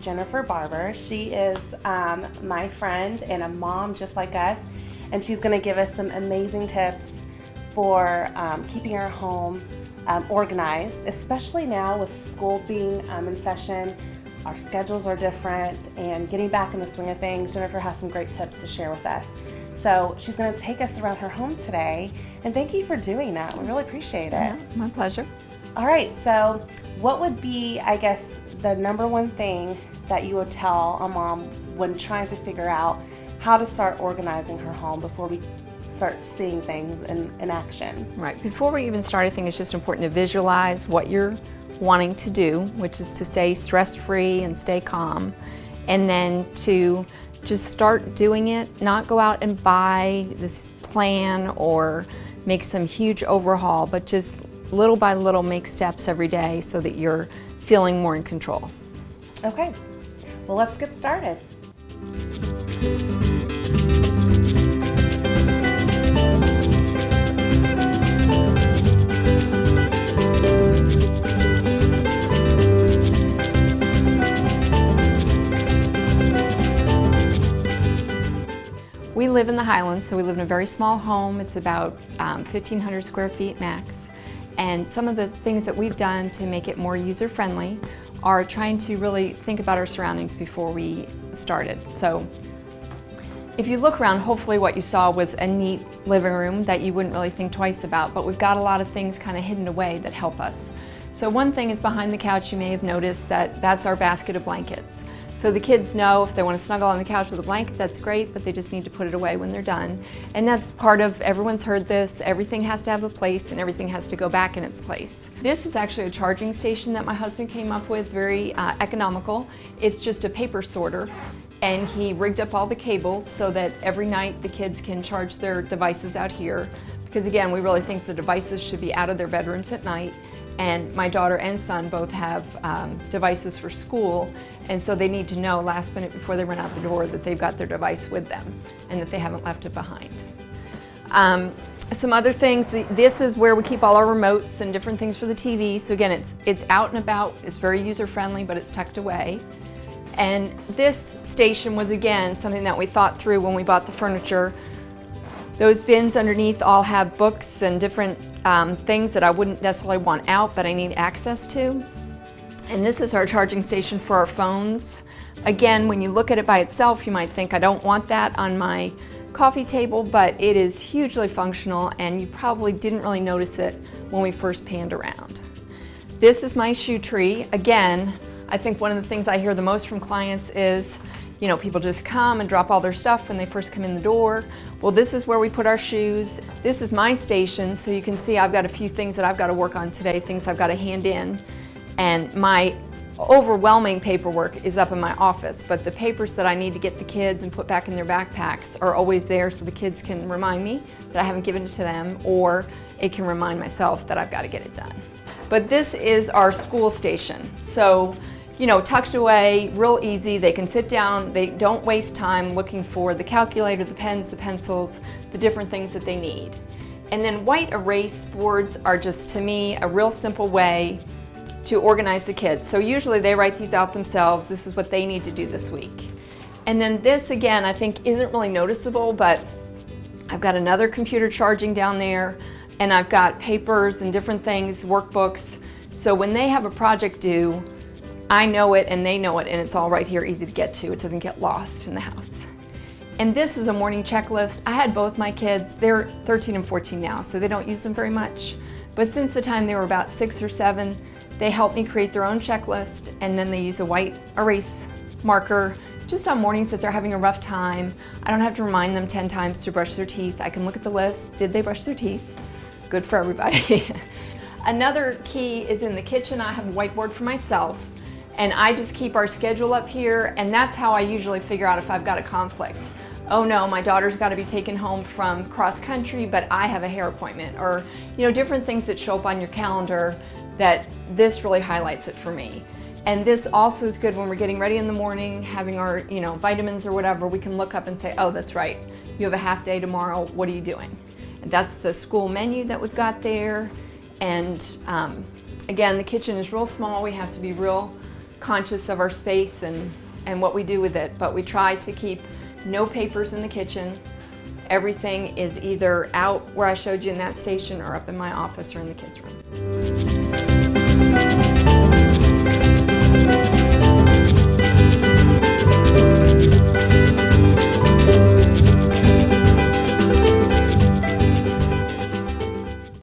Jennifer Barber. She is my friend and a mom just like us, and she's going to give us some amazing tips for keeping our home organized, especially now with school being in session. Our schedules are different, and getting back in the swing of things. Jennifer has some great tips to share with us. So she's going to take us around her home today, and thank you for doing that. We really appreciate it. Yeah, my pleasure. All right, so what would be, I guess, the number one thing that you would tell a mom when trying to figure out how to start organizing her home before we start seeing things in action? Right, before we even start, I think it's just important to visualize what you're wanting to do, which is to stay stress-free and stay calm, and then to just start doing it, not go out and buy this plan or make some huge overhaul, but just little by little make steps every day so that you're feeling more in control. Okay, well, let's get started. We live in the Highlands, so we live in a very small home. It's about 1,500 square feet max. And some of the things that we've done to make it more user-friendly are trying to really think about our surroundings before we started. So if you look around, hopefully what you saw was a neat living room that you wouldn't really think twice about, but we've got a lot of things kind of hidden away that help us. So one thing is behind the couch. You may have noticed that that's our basket of blankets. So the kids know if they want to snuggle on the couch with a blanket, that's great, but they just need to put it away when they're done. And that's part of, everyone's heard this, everything has to have a place and everything has to go back in its place. This is actually a charging station that my husband came up with, very economical. It's just a paper sorter, and he rigged up all the cables so that every night the kids can charge their devices out here. Because again, we really think the devices should be out of their bedrooms at night. And my daughter and son both have devices for school, and so they need to know last minute before they run out the door that they've got their device with them and that they haven't left it behind. Some other things, this is where we keep all our remotes and different things for the TV. So again, it's out and about, it's very user-friendly, but it's tucked away. And this station was, again, something that we thought through when we bought the furniture. Those bins underneath all have books and different things that I wouldn't necessarily want out, but I need access to. And this is our charging station for our phones. Again, when you look at it by itself, you might think I don't want that on my coffee table, but it is hugely functional, and you probably didn't really notice it when we first panned around. This is my shoe tree. Again, I think one of the things I hear the most from clients is, you know, people just come and drop all their stuff when they first come in the door. Well, this is where we put our shoes. This is my station, so you can see I've got a few things that I've got to work on today, things I've got to hand in. And my overwhelming paperwork is up in my office, but the papers that I need to get the kids and put back in their backpacks are always there so the kids can remind me that I haven't given it to them, or it can remind myself that I've got to get it done. But this is our school station. So, you know, tucked away, real easy. They can sit down, they don't waste time looking for the calculator, the pens, the pencils, the different things that they need. And then white erase boards are just, to me, a real simple way to organize the kids. So usually they write these out themselves. This is what they need to do this week. And then this, again, I think isn't really noticeable, but I've got another computer charging down there, and I've got papers and different things, workbooks. So when they have a project due, I know it and they know it, and it's all right here, easy to get to. It doesn't get lost in the house. And this is a morning checklist. I had both my kids, they're 13 and 14 now, so they don't use them very much. But since the time they were about 6 or 7, they help me create their own checklist, and then they use a white erase marker just on mornings that they're having a rough time. I don't have to remind them 10 times to brush their teeth. I can look at the list. Did they brush their teeth? Good for everybody. Another key is in the kitchen. I have a whiteboard for myself, and I just keep our schedule up here, and that's how I usually figure out if I've got a conflict. Oh no, my daughter's got to be taken home from cross country, but I have a hair appointment, or different things that show up on your calendar. That this really highlights it for me. And this also is good when we're getting ready in the morning, having our vitamins or whatever. We can look up and say, oh, that's right, you have a half day tomorrow, what are you doing? And that's the school menu that we've got there. And again, the kitchen is real small. We have to be real conscious of our space and what we do with it, but we try to keep no papers in the kitchen. Everything is either out where I showed you in that station or up in my office or in the kids' room.